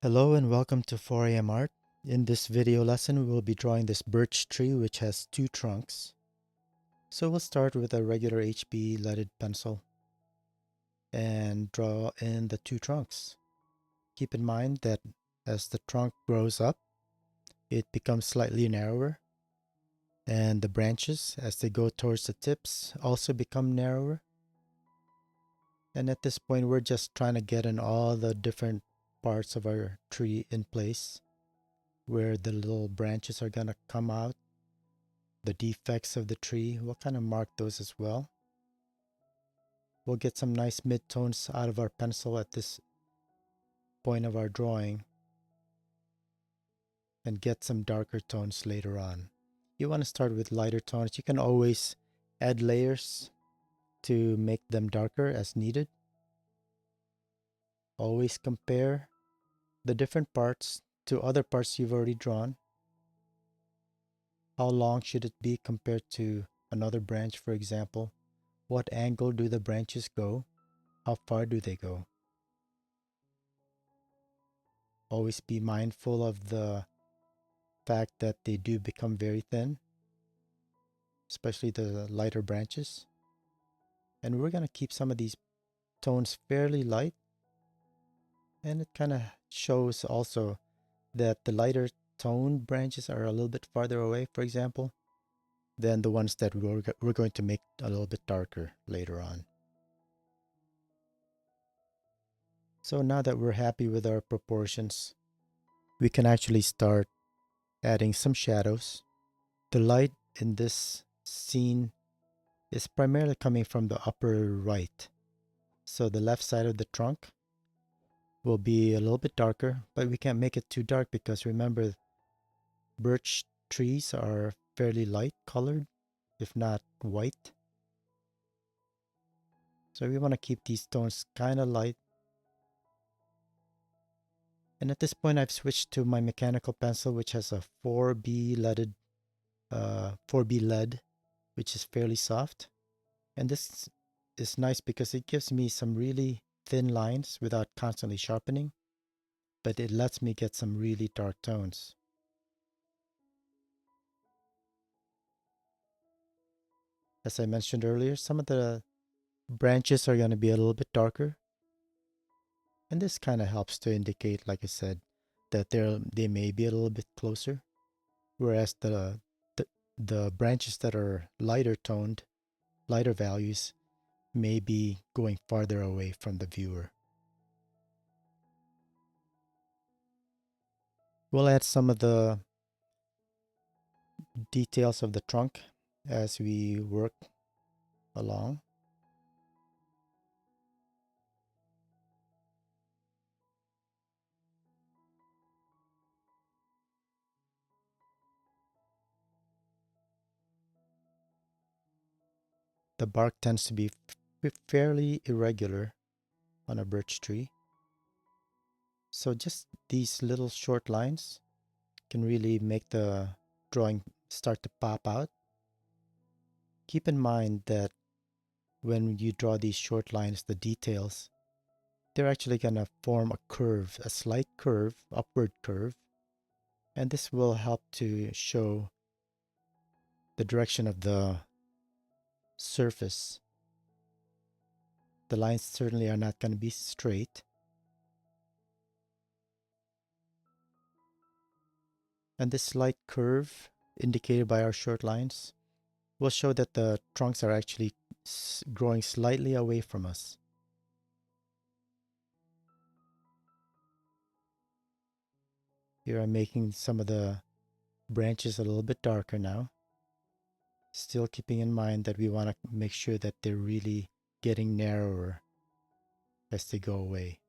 Hello and welcome to 4 AM Art. In this video lesson, we will be drawing this birch tree which has two trunks. So we'll start with a regular HB leaded pencil and draw in the two trunks. Keep in mind that as the trunk grows up, it becomes slightly narrower, and the branches, as they go towards the tips, also become narrower. And at this point, we're just trying to get in all the different parts of our tree in place, where the little branches are gonna come out, the defects of the tree. We'll kind of mark those as well. We'll get some nice midtones out of our pencil at this point of our drawing and get some darker tones later on. You want to start with lighter tones. You can always add layers to make them darker as needed. Always compare the different parts to other parts you've already drawn. How long should it be compared to another branch, for example? What angle do the branches go? How far do they go? Always be mindful of the fact that they do become very thin, especially the lighter branches. And we're going to keep some of these tones fairly light. And it kind of shows also that the lighter toned branches are a little bit farther away, for example, than the ones that we're going to make a little bit darker later on. So now that we're happy with our proportions, we can actually start adding some shadows. The light in this scene is primarily coming from the upper right. So the left side of the trunk will be a little bit darker, but we can't make it too dark because remember, birch trees are fairly light colored, if not white. So we want to keep these tones kind of light. And at this point, I've switched to my mechanical pencil, which has a 4B leaded, 4B lead, which is fairly soft. And this is nice because it gives me some really thin lines without constantly sharpening, but it lets me get some really dark tones. As I mentioned earlier, some of the branches are going to be a little bit darker, and this kind of helps to indicate, like I said, that they may be a little bit closer, whereas the branches that are lighter toned, lighter values, may be going farther away from the viewer. We'll add some of the details of the trunk as we work along. The bark tends to be fairly irregular on a birch tree. So just these little short lines can really make the drawing start to pop out. Keep in mind that when you draw these short lines, the details, they're actually going to form a curve, a slight curve, upward curve. And this will help to show the direction of the surface. The lines certainly are not going to be straight. And this slight curve indicated by our short lines will show that the trunks are actually growing slightly away from us. Here I'm making some of the branches a little bit darker now. Still keeping in mind that we want to make sure that they're really getting narrower as they go away.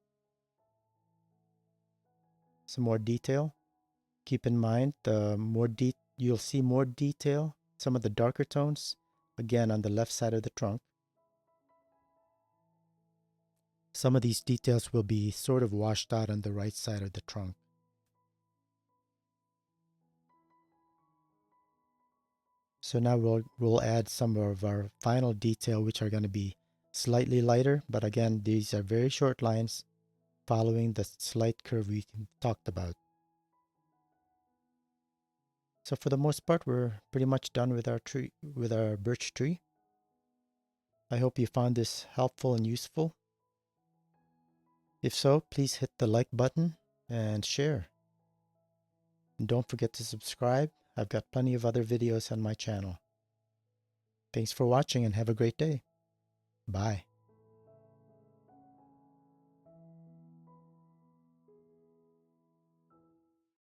Some more detail. Keep in mind you'll see more detail, some of the darker tones, again on the left side of the trunk. Some of these details will be sort of washed out on the right side of the trunk. So now we'll add some of our final detail, which are going to be slightly lighter, but again, these are very short lines following the slight curve we talked about. So for the most part, we're pretty much done with our birch tree. I hope you found this helpful and useful. If so, please hit the like button and share. And don't forget to subscribe. I've got plenty of other videos on my channel. Thanks for watching and have a great day. Bye.